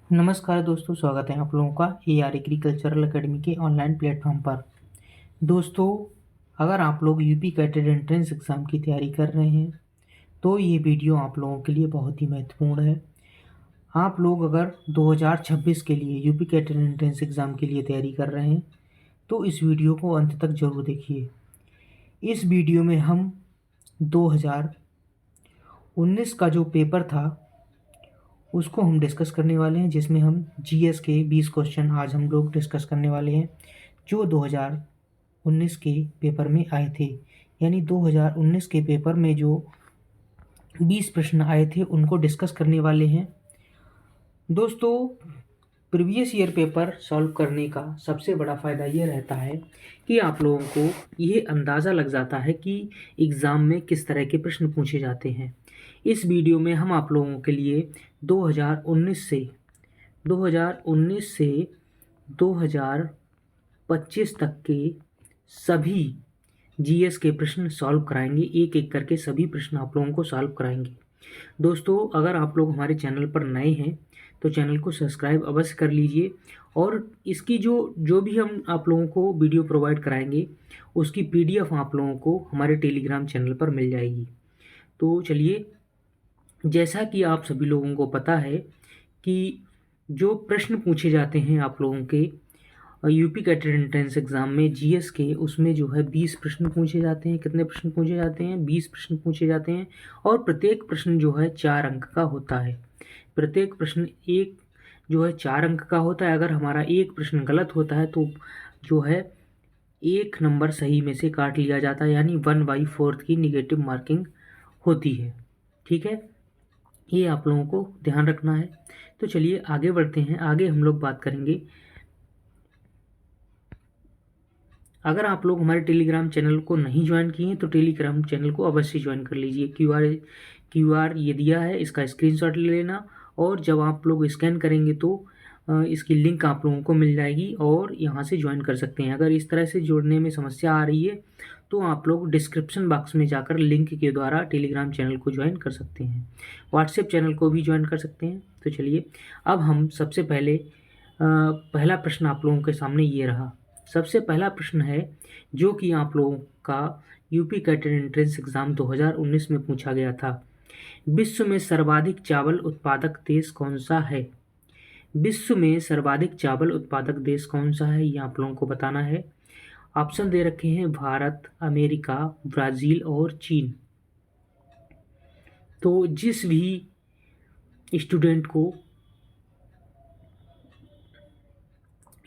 नमस्कार दोस्तों, स्वागत है आप लोगों का AR एग्रीकल्चरल एकेडमी के ऑनलाइन प्लेटफॉर्म पर। दोस्तों, अगर आप लोग यूपी कैटेड एंट्रेंस एग्ज़ाम की तैयारी कर रहे हैं तो ये वीडियो आप लोगों के लिए बहुत ही महत्वपूर्ण है। आप लोग अगर 2026 के लिए यूपी कैटेड एंट्रेंस एग्ज़ाम के लिए तैयारी कर रहे हैं तो इस वीडियो को अंत तक ज़रूर देखिए। इस वीडियो में हम 2019 का जो पेपर था उसको हम डिस्कस करने वाले हैं, जिसमें हम जीएस के 20 क्वेश्चन आज हम लोग डिस्कस करने वाले हैं जो 2019 के पेपर में आए थे। यानी 2019 के पेपर में जो 20 प्रश्न आए थे उनको डिस्कस करने वाले हैं। दोस्तों, प्रीवियस ईयर पेपर सॉल्व करने का सबसे बड़ा फ़ायदा ये रहता है कि आप लोगों को ये अंदाज़ा लग जाता है कि एग्ज़ाम में किस तरह के प्रश्न पूछे जाते हैं। इस वीडियो में हम आप लोगों के लिए 2019 से 2025 तक के सभी जीएस के प्रश्न सॉल्व कराएंगे। एक एक करके सभी प्रश्न आप लोगों को सॉल्व कराएंगे। दोस्तों, अगर आप लोग हमारे चैनल पर नए हैं तो चैनल को सब्सक्राइब अवश्य कर लीजिए और इसकी जो जो भी हम आप लोगों को वीडियो प्रोवाइड कराएंगे उसकी पीडीएफ आप लोगों को हमारे टेलीग्राम चैनल पर मिल जाएगी। तो चलिए, जैसा कि आप सभी लोगों को पता है कि जो प्रश्न पूछे जाते हैं आप लोगों के यूपी कैटेड एंट्रेंस एग्ज़ाम में जीएस के, उसमें जो है 20 प्रश्न पूछे जाते हैं। कितने प्रश्न पूछे जाते हैं? 20 प्रश्न पूछे जाते हैं और प्रत्येक प्रश्न जो है 4 अंक का होता है। प्रत्येक प्रश्न एक जो है 4 अंक का होता है। अगर हमारा एक प्रश्न गलत होता है तो जो है 1 नंबर सही में से काट लिया जाता है, यानी 1/4 की निगेटिव मार्किंग होती है। ठीक है, ये आप लोगों को ध्यान रखना है। तो चलिए आगे बढ़ते हैं। आगे हम लोग बात करेंगे। अगर आप लोग हमारे टेलीग्राम चैनल को नहीं ज्वाइन किए हैं तो टेलीग्राम चैनल को अवश्य ज्वाइन कर लीजिए। क्यूआर ये दिया है, इसका स्क्रीनशॉट ले लेना और जब आप लोग स्कैन करेंगे तो इसकी लिंक आप लोगों को मिल जाएगी और यहाँ से ज्वाइन कर सकते हैं। अगर इस तरह से जुड़ने में समस्या आ रही है तो आप लोग डिस्क्रिप्शन बॉक्स में जाकर लिंक के द्वारा टेलीग्राम चैनल को ज्वाइन कर सकते हैं। व्हाट्सएप चैनल को भी ज्वाइन कर सकते हैं। तो चलिए, अब हम सबसे पहले पहला प्रश्न आप लोगों के सामने ये रहा। सबसे पहला प्रश्न है जो कि आप लोगों का यूपी कैटेड एंट्रेंस एग्ज़ाम 2019 में पूछा गया था। विश्व में सर्वाधिक चावल उत्पादक देश कौन सा है? विश्व में सर्वाधिक चावल उत्पादक देश कौन सा है, ये आप लोगों को बताना है। ऑप्शन दे रखे हैं भारत, अमेरिका, ब्राज़ील और चीन। तो जिस भी स्टूडेंट को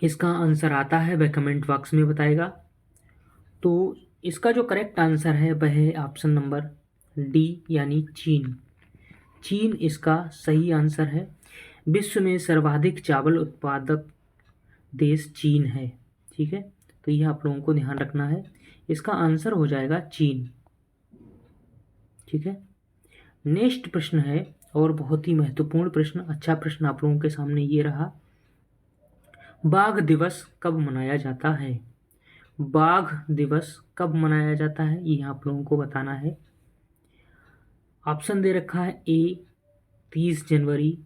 इसका आंसर आता है वह कमेंट बॉक्स में बताएगा। तो इसका जो करेक्ट आंसर है वह है ऑप्शन नंबर डी, यानी चीन। चीन इसका सही आंसर है। विश्व में सर्वाधिक चावल उत्पादक देश चीन है। ठीक है, तो यह आप लोगों को ध्यान रखना है। इसका आंसर हो जाएगा चीन। ठीक है, नेक्स्ट प्रश्न है और बहुत ही महत्वपूर्ण प्रश्न, अच्छा प्रश्न आप लोगों के सामने ये रहा। बाघ दिवस कब मनाया जाता है? बाघ दिवस कब मनाया जाता है, ये आप लोगों को बताना है। ऑप्शन दे रखा है ए 30 जनवरी,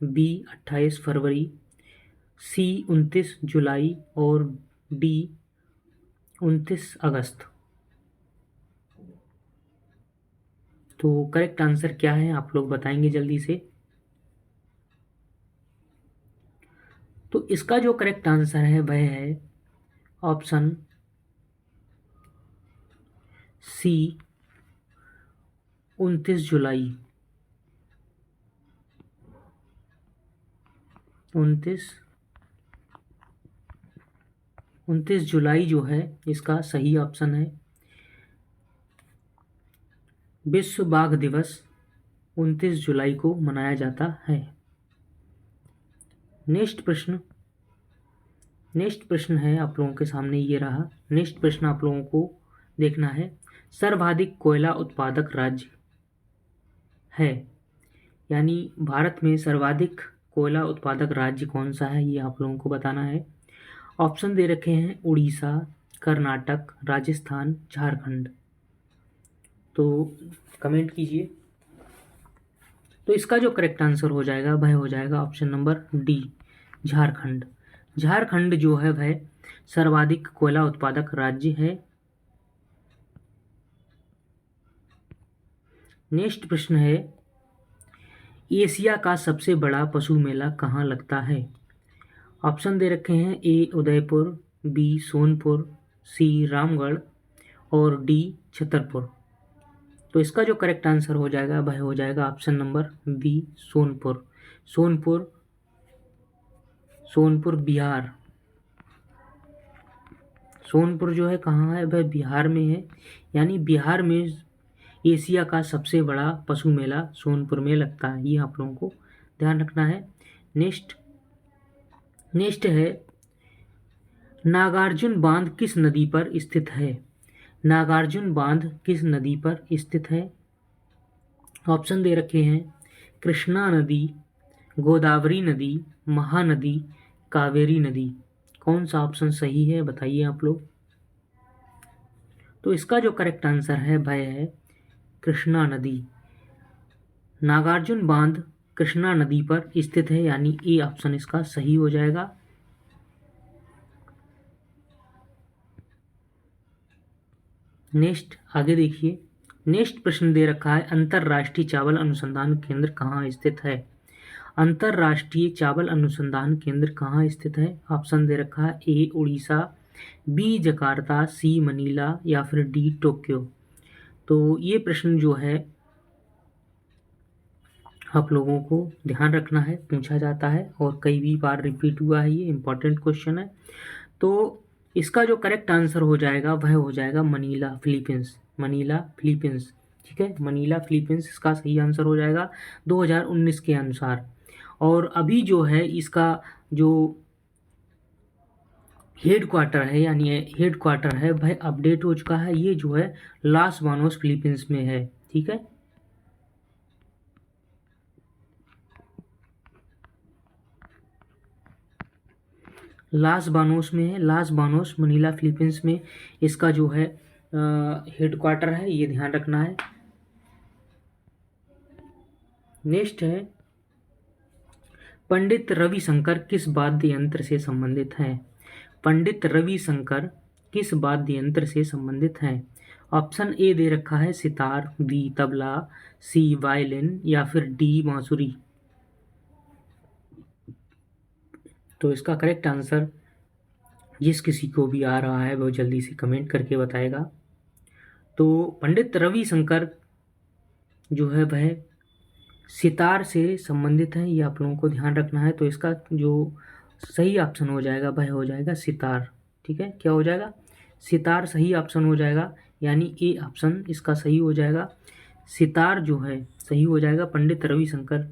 बी 28 फरवरी, सी 29 जुलाई और डी 29 अगस्त। तो करेक्ट आंसर क्या है आप लोग बताएंगे जल्दी से। तो इसका जो करेक्ट आंसर है वह है ऑप्शन सी 29 जुलाई। 29 जुलाई जो है इसका सही ऑप्शन है। विश्व बाघ दिवस 29 जुलाई को मनाया जाता है। नेक्स्ट प्रश्न है आप लोगों के सामने ये रहा। नेक्स्ट प्रश्न आप लोगों को देखना है। सर्वाधिक कोयला उत्पादक राज्य है, यानी भारत में सर्वाधिक कोयला उत्पादक राज्य कौन सा है, ये आप लोगों को बताना है। ऑप्शन दे रखे हैं उड़ीसा, कर्नाटक, राजस्थान, झारखंड। तो कमेंट कीजिए। तो इसका जो करेक्ट आंसर हो जाएगा वह हो जाएगा option number D, Jharkhand. Jharkhand जो है वह सर्वाधिक कोयला उत्पादक राज्य है। नेक्स्ट प्रश्न है, एशिया का सबसे बड़ा पशु मेला कहाँ लगता है? ऑप्शन दे रखे हैं, ए उदयपुर, बी सोनपुर, सी रामगढ़ और डी छतरपुर। तो इसका जो करेक्ट आंसर हो जाएगा वह हो जाएगा option number B, Sonpur. Sonpur, Sonpur Bihar. Sonpur जो है कहाँ है? वह बिहार में है, यानी बिहार में एशिया का सबसे बड़ा पशु मेला सोनपुर में लगता है। ये आप लोगों को ध्यान रखना है। नेक्स्ट है, नागार्जुन बांध किस नदी पर स्थित है? नागार्जुन बांध किस नदी पर स्थित है? ऑप्शन दे रखे हैं, कृष्णा नदी, गोदावरी नदी, महानदी, कावेरी नदी। कौन सा ऑप्शन सही है बताइए आप लोग। तो इसका जो करेक्ट आंसर है वह है कृष्णा नदी। नागार्जुन बांध कृष्णा नदी पर स्थित है, यानी ए ऑप्शन इसका सही हो जाएगा। नेक्स्ट आगे देखिए, नेक्स्ट प्रश्न दे रखा है, अंतर्राष्ट्रीय चावल अनुसंधान केंद्र कहाँ स्थित है? अंतर्राष्ट्रीय चावल अनुसंधान केंद्र कहाँ स्थित है? ऑप्शन दे रखा है, ए उड़ीसा, बी जकार्ता, सी मनीला या फिर डी टोक्यो। तो ये प्रश्न जो है आप लोगों को ध्यान रखना है, पूछा जाता है और कई भी बार रिपीट हुआ है, ये इंपॉर्टेंट क्वेश्चन है। तो इसका जो करेक्ट आंसर हो जाएगा वह हो जाएगा मनीला, फिलीपींस। मनीला, फिलीपींस, ठीक है, मनीला, फिलीपींस इसका सही आंसर हो जाएगा 2019 के अनुसार। और अभी जो है इसका जो हेड क्वार्टर है, यानी हेड क्वार्टर है, वह अपडेट हो चुका है। ये जो है लास बानोस फिलीपींस में है, ठीक है। लास बानोस में है, लास बानोस मनीला फिलीपींस में इसका जो है हेड क्वार्टर है, ये ध्यान रखना है। नेक्स्ट है, पंडित रविशंकर किस वाद्य यंत्र से संबंधित हैं? पंडित रविशंकर किस वाद्य यंत्र से संबंधित हैं? ऑप्शन ए दे रखा है, सितार, बी तबला, सी वायलिन या फिर डी बांसुरी। तो इसका करेक्ट आंसर जिस किसी को भी आ रहा है वो जल्दी से कमेंट करके बताएगा। तो पंडित रविशंकर जो है वह सितार से संबंधित है, ये आप लोगों को ध्यान रखना है। तो इसका जो सही ऑप्शन हो जाएगा वह हो जाएगा सितार, ठीक है। क्या हो जाएगा? सितार सही ऑप्शन हो जाएगा, यानी ए ऑप्शन इसका सही हो जाएगा। सितार जो है सही हो जाएगा। पंडित रविशंकर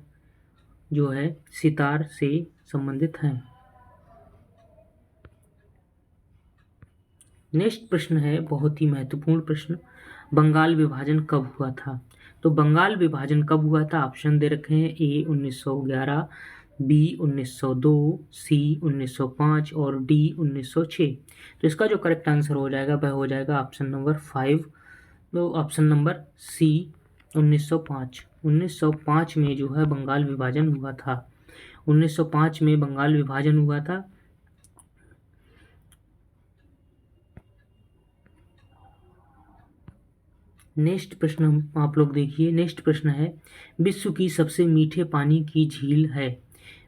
जो है सितार से संबंधित हैं। नेक्स्ट प्रश्न है बहुत ही महत्वपूर्ण प्रश्न, बंगाल विभाजन कब हुआ था? तो बंगाल विभाजन कब हुआ था? ऑप्शन दे रखे हैं, ए 1911, बी 1902, सी 1905 और डी 1906। तो इसका जो करेक्ट आंसर हो जाएगा वह हो जाएगा ऑप्शन नंबर 5, तो ऑप्शन नंबर सी 1905। 1905 में जो है बंगाल विभाजन हुआ था। 1905 में बंगाल विभाजन हुआ था। नेक्स्ट प्रश्न आप लोग देखिए, नेक्स्ट प्रश्न है, विश्व की सबसे मीठे पानी की झील है?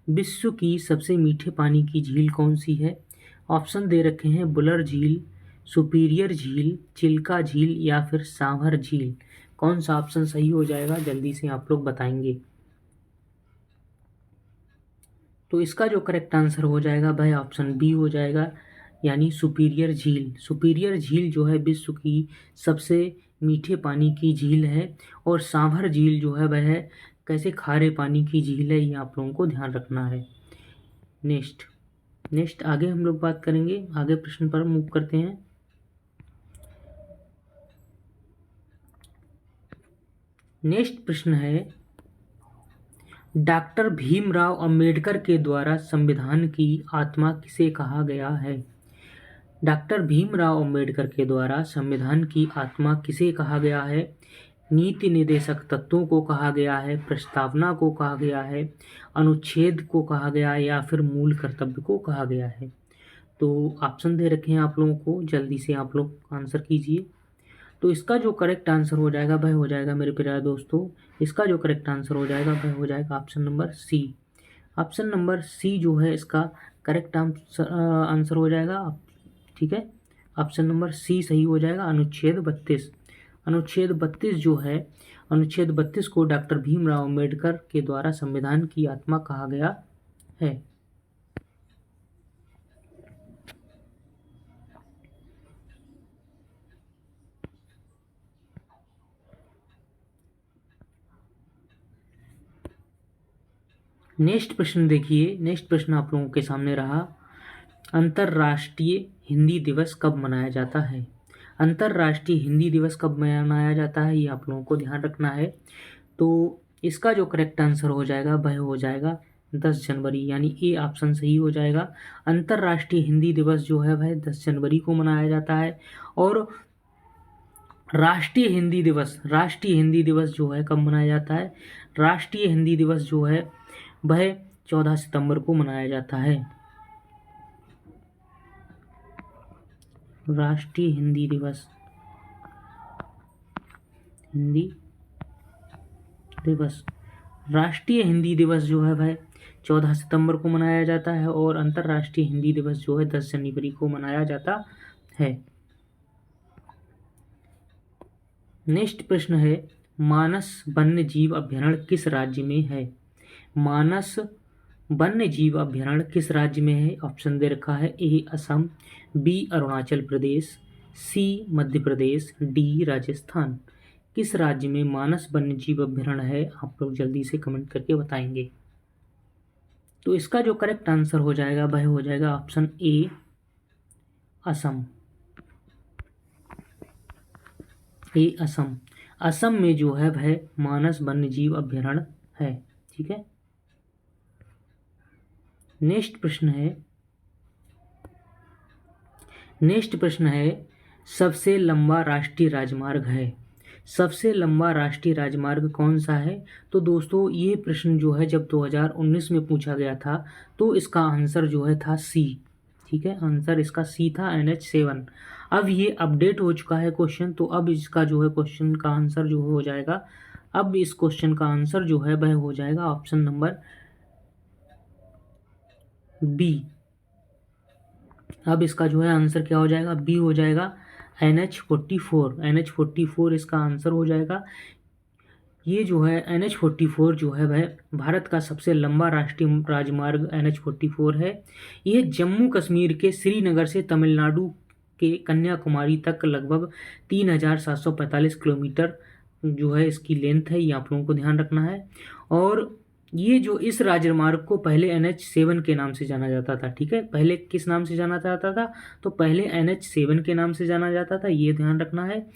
विश्व की सबसे मीठे पानी की झील कौन सी है? ऑप्शन दे रखे हैं, बुलर झील, सुपीरियर झील, चिल्का झील या फिर सांभर झील। कौन सा ऑप्शन सही हो जाएगा जल्दी से आप लोग बताएंगे। तो इसका जो करेक्ट आंसर हो जाएगा वह ऑप्शन बी हो जाएगा, यानी सुपीरियर झील। सुपीरियर झील जो है विश्व की सबसे मीठे पानी की झील है। और सांभर झील जो है वह कैसे खारे पानी की झील है, ये आप लोगों को ध्यान रखना है। नेक्स्ट आगे हम लोग बात करेंगे, आगे प्रश्न पर मूव करते हैं। नेक्स्ट प्रश्न है, डॉक्टर भीमराव अंबेडकर के द्वारा संविधान की आत्मा किसे कहा गया है? डॉक्टर भीमराव अंबेडकर के द्वारा संविधान की आत्मा किसे कहा गया है? नीति निर्देशक तत्वों को कहा गया है, प्रस्तावना को कहा गया है, अनुच्छेद को कहा गया है या फिर मूल कर्तव्य को कहा गया है। तो ऑप्शन दे रखे हैं आप लोगों को, जल्दी से आप लोग आंसर कीजिए। तो इसका जो करेक्ट आंसर हो जाएगा वह हो जाएगा मेरे प्यारे दोस्तों, इसका जो करेक्ट आंसर हो जाएगा वह हो जाएगा option number C. Option number C जो है इसका करेक्ट आंसर हो जाएगा। ठीक है, ऑप्शन नंबर सी सही हो जाएगा। अनुच्छेद 32, अनुच्छेद 32 जो है, अनुच्छेद 32 को डॉक्टर भीमराव अम्बेडकर के द्वारा संविधान की आत्मा कहा गया है। नेक्स्ट प्रश्न देखिए, नेक्स्ट प्रश्न आप लोगों के सामने रहा, अंतर्राष्ट्रीय हिंदी दिवस कब मनाया जाता है? अंतर्राष्ट्रीय हिंदी दिवस कब मनाया जाता है ये आप लोगों को ध्यान रखना है। तो इसका जो करेक्ट आंसर हो जाएगा वह हो जाएगा 10 जनवरी, यानी ए ऑप्शन सही हो जाएगा। अंतर्राष्ट्रीय हिंदी दिवस जो है वह 10 जनवरी को मनाया जाता है। और राष्ट्रीय हिंदी दिवस, राष्ट्रीय हिंदी दिवस जो है कब मनाया जाता है? राष्ट्रीय हिंदी दिवस जो है वह 14 सितंबर को मनाया जाता है। राष्ट्रीय हिंदी दिवस, हिंदी दिवस, राष्ट्रीय हिंदी दिवस जो है वह 14 सितंबर को मनाया जाता है और अंतर्राष्ट्रीय हिंदी दिवस जो है 10 जनवरी को मनाया जाता है। नेक्स्ट प्रश्न है, मानस वन्य जीव अभयारण्य किस राज्य में है? मानस वन्य जीव अभयारण्य किस राज्य में है? ऑप्शन दे रखा है, ए असम, बी अरुणाचल प्रदेश, सी मध्य प्रदेश, डी राजस्थान। किस राज्य में मानस वन्य जीव अभयारण्य है? आप लोग जल्दी से कमेंट करके बताएंगे। तो इसका जो करेक्ट आंसर हो जाएगा वह हो जाएगा ऑप्शन ए असम। ए असम, असम में जो है वह मानस वन्य जीव अभयारण्य है। ठीक है, नेक्स्ट प्रश्न है, नेक्स्ट प्रश्न है, सबसे लंबा राष्ट्रीय राजमार्ग है, सबसे लंबा राष्ट्रीय राजमार्ग कौन सा है? तो दोस्तों ये प्रश्न जो है जब 2019 में पूछा गया था तो इसका आंसर जो है था सी। ठीक है, आंसर इसका सी था, NH7। अब ये अपडेट हो चुका है क्वेश्चन, तो अब इसका जो है क्वेश्चन का आंसर जो हो जाएगा, अब इस क्वेश्चन का आंसर जो है वह हो जाएगा ऑप्शन नंबर बी। अब इसका जो है आंसर क्या हो जाएगा? बी हो जाएगा, NH44। NH44 इसका आंसर हो जाएगा। ये जो है NH44 जो है वह भारत का सबसे लंबा राष्ट्रीय राजमार्ग NH44 है। यह जम्मू कश्मीर के श्रीनगर से तमिलनाडु के कन्याकुमारी तक लगभग 3745 किलोमीटर जो है इसकी लेंथ है, ये आप लोगों को ध्यान रखना है। और ये जो इस राजमार्ग को पहले NH7 के नाम से जाना जाता था। ठीक है, पहले किस नाम से जाना जाता था? तो पहले NH7 के नाम से जाना जाता था, ये ध्यान रखना है।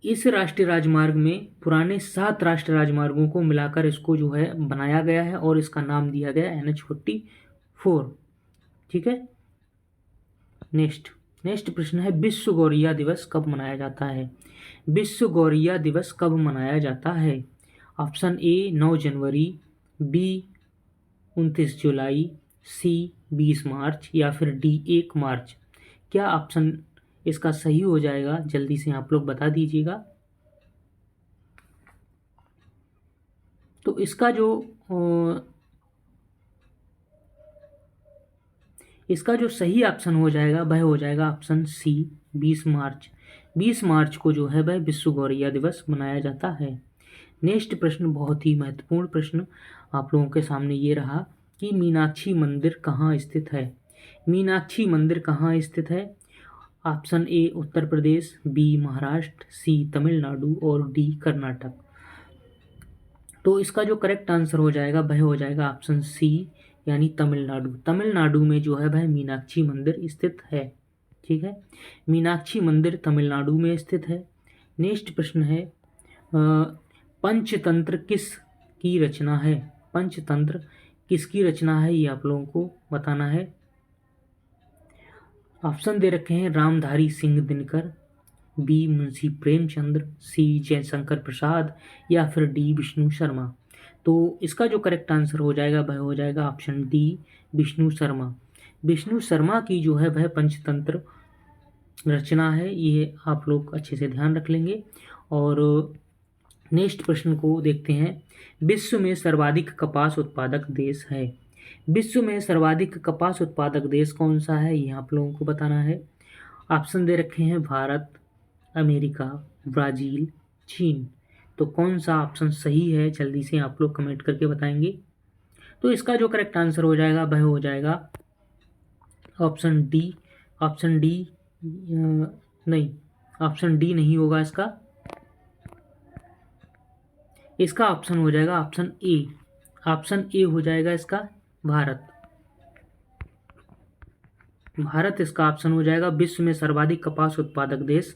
इस राष्ट्रीय राजमार्ग में पुराने 7 राष्ट्रीय राजमार्गों को मिलाकर इसको जो है बनाया गया है और इसका नाम दिया गया NH44। ठीक है, नेक्स्ट प्रश्न है, विश्व गौरैया दिवस कब मनाया जाता है? विश्व गौरैया दिवस कब मनाया जाता है? ऑप्शन ए 9 जनवरी, बी 29 जुलाई, सी 20 मार्च या फिर डी 1 मार्च। क्या ऑप्शन इसका सही हो जाएगा? जल्दी से आप लोग बता दीजिएगा। तो इसका जो सही ऑप्शन हो जाएगा वह हो जाएगा ऑप्शन सी 20 मार्च। 20 मार्च को जो है वह विश्व गौरैया दिवस मनाया जाता है। नेक्स्ट प्रश्न बहुत ही महत्वपूर्ण प्रश्न आप लोगों के सामने ये रहा कि मीनाक्षी मंदिर कहाँ स्थित है? मीनाक्षी मंदिर कहाँ स्थित है? Option A Uttar Pradesh, B Maharashtra, C Tamil Nadu और डी कर्नाटक। तो इसका जो करेक्ट आंसर हो जाएगा वह हो जाएगा ऑप्शन सी, यानी तमिलनाडु। तमिलनाडु में जो है वह मीनाक्षी मंदिर स्थित है। ठीक है, मीनाक्षी मंदिर तमिलनाडु में स्थित है। नेक्स्ट प्रश्न है, पंचतंत्र किस की रचना है? पंचतंत्र किसकी रचना है ये आप लोगों को बताना है। ऑप्शन दे रखे हैं, रामधारी सिंह दिनकर, बी मुंशी प्रेमचंद्र, सी जयशंकर प्रसाद या फिर डी विष्णु शर्मा। तो इसका जो करेक्ट आंसर हो जाएगा वह हो जाएगा ऑप्शन डी विष्णु शर्मा। विष्णु शर्मा की जो है वह पंचतंत्र रचना है, ये आप लोग अच्छे से ध्यान रख लेंगे। और नेक्स्ट प्रश्न को देखते हैं। विश्व में सर्वाधिक कपास उत्पादक देश है। विश्व में सर्वाधिक कपास उत्पादक देश कौन सा है, ये आप लोगों को बताना है। ऑप्शन दे रखे हैं भारत, अमेरिका, ब्राज़ील, चीन। तो कौन सा ऑप्शन सही है जल्दी से आप लोग कमेंट करके बताएंगे। तो इसका जो करेक्ट आंसर हो जाएगा वह हो जाएगा ऑप्शन डी। ऑप्शन डी नहीं, ऑप्शन डी नहीं होगा इसका। इसका ऑप्शन हो जाएगा ऑप्शन ए। ऑप्शन ए हो जाएगा इसका भारत। भारत इसका ऑप्शन हो जाएगा। विश्व में सर्वाधिक कपास उत्पादक देश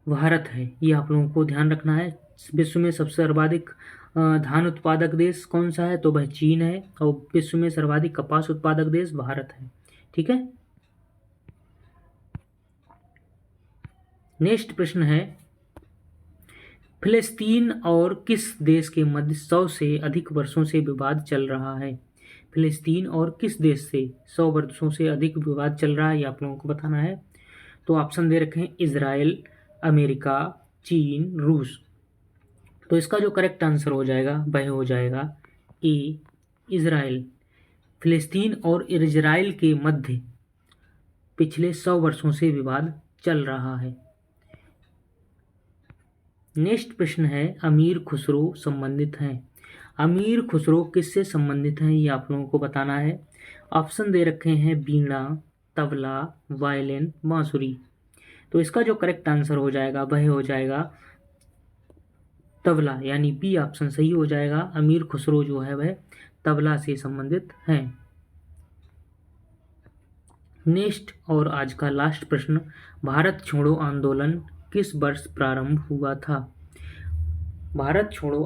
भारत है, ये आप लोगों को ध्यान रखना है। विश्व में सबसे सर्वाधिक धान उत्पादक देश कौन सा है, तो वह चीन है। और विश्व में सर्वाधिक कपास उत्पादक देश भारत है। ठीक है। नेक्स्ट प्रश्न है, फिलिस्तीन और किस देश के मध्य 100 से अधिक वर्षों से विवाद चल रहा है। फिलिस्तीन और किस देश से 100 वर्षों से अधिक विवाद चल रहा है, ये आप लोगों को बताना है। तो ऑप्शन दे रखे हैं इजराइल, अमेरिका, चीन, रूस। तो इसका जो करेक्ट आंसर हो जाएगा वह हो जाएगा ए इजराइल। फिलिस्तीन और इजराइल के मध्य पिछले 100 वर्षों से विवाद चल रहा है। नेक्स्ट प्रश्न है, अमीर खुसरो संबंधित हैं। अमीर खुसरो किससे संबंधित हैं, ये आप लोगों को बताना है। ऑप्शन दे रखे हैं वीणा, तबला, वायलिन, बांसुरी। तो इसका जो करेक्ट आंसर हो जाएगा वह हो जाएगा तबला, यानी बी ऑप्शन सही हो जाएगा। अमीर खुसरो जो है वह तबला से संबंधित हैं। नेक्स्ट और आज का लास्ट प्रश्न, भारत छोड़ो आंदोलन किस वर्ष प्रारंभ हुआ था। भारत छोड़ो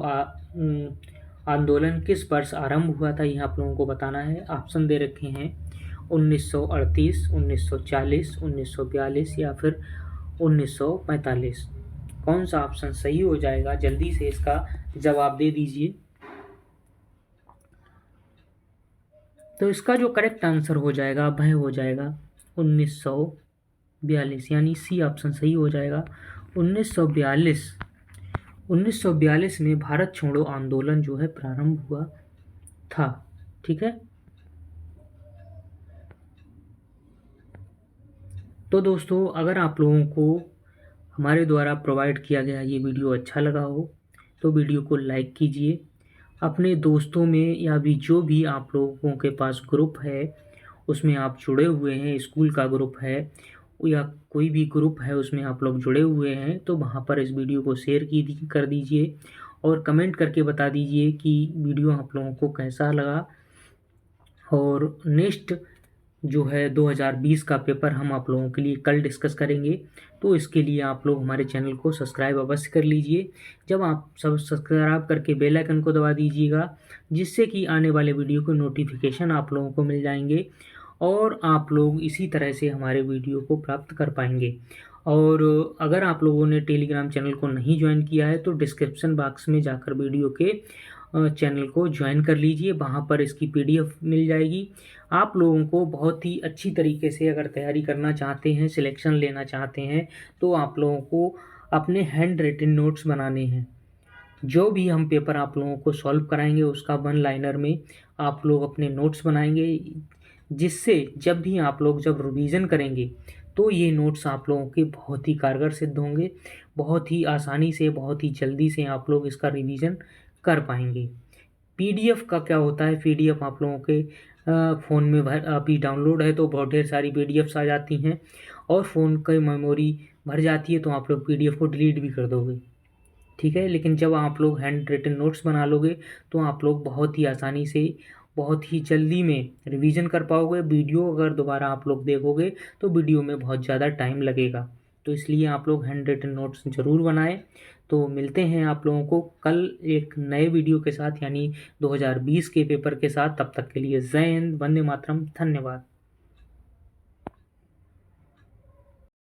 आंदोलन किस वर्ष आरंभ हुआ था, यह आप लोगों को बताना है। ऑप्शन दे रखे हैं 1938, 1940, 1942 या फिर 1945। कौन सा ऑप्शन सही हो जाएगा, जल्दी से इसका जवाब दे दीजिए। तो इसका जो करेक्ट आंसर हो जाएगा वह हो जाएगा 1942, यानी सी ऑप्शन सही हो जाएगा। 1942 में भारत छोड़ो आंदोलन जो है प्रारंभ हुआ था। ठीक है। तो दोस्तों, अगर आप लोगों को हमारे द्वारा प्रोवाइड किया गया ये वीडियो अच्छा लगा हो तो वीडियो को लाइक कीजिए। अपने दोस्तों में या भी जो भी आप लोगों के पास ग्रुप है उसमें आप जुड़े हुए हैं, स्कूल का ग्रुप है या कोई भी ग्रुप है उसमें आप लोग जुड़े हुए हैं, तो वहाँ पर इस वीडियो को शेयर कर दीजिए और कमेंट करके बता दीजिए कि वीडियो आप लोगों को कैसा लगा। और नेक्स्ट जो है 2020 का पेपर हम आप लोगों के लिए कल डिस्कस करेंगे, तो इसके लिए आप लोग हमारे चैनल को सब्सक्राइब अवश्य कर लीजिए। जब आप सब सब्सक्राइब करके बेल आइकन को दबा दीजिएगा, जिससे कि आने वाले वीडियो के नोटिफिकेशन आप लोगों को मिल जाएंगे और आप लोग इसी तरह से हमारे वीडियो को प्राप्त कर पाएंगे। और अगर आप लोगों ने टेलीग्राम चैनल को नहीं ज्वाइन किया है तो डिस्क्रिप्शन बॉक्स में जाकर वीडियो के चैनल को ज्वाइन कर लीजिए, वहाँ पर इसकी PDF मिल जाएगी। आप लोगों को बहुत ही अच्छी तरीके से अगर तैयारी करना चाहते हैं, सिलेक्शन लेना चाहते हैं, तो आप लोगों को अपने हैंड रिटन नोट्स बनाने हैं। जो भी हम पेपर आप लोगों को सॉल्व कराएंगे उसका 1 लाइनर में आप लोग अपने नोट्स बनाएंगे, जिससे जब भी आप लोग जब रिवीजन करेंगे तो ये नोट्स आप लोगों के बहुत ही कारगर सिद्ध होंगे। बहुत ही आसानी से, बहुत ही जल्दी से आप लोग इसका रिवीजन कर पाएंगे। PDF का क्या होता है, PDF आप लोगों के फ़ोन में अभी डाउनलोड है तो बहुत ढेर सारी PDFs आ जाती हैं और फ़ोन की मेमोरी भर जाती है तो आप लोग PDF को डिलीट भी कर दोगे। ठीक है। लेकिन जब आप लोग हैंड रिटन नोट्स बना लोगे तो आप लोग बहुत ही आसानी से, बहुत ही जल्दी में रिवीजन कर पाओगे। वीडियो अगर दोबारा आप लोग देखोगे तो वीडियो में बहुत ज़्यादा टाइम लगेगा, तो इसलिए आप लोग हैंड रिटन नोट्स ज़रूर बनाएं। तो मिलते हैं आप लोगों को कल एक नए वीडियो के साथ, यानी 2020 के पेपर के साथ। तब तक के लिए जय हिंद, वंदे मातरम, धन्यवाद।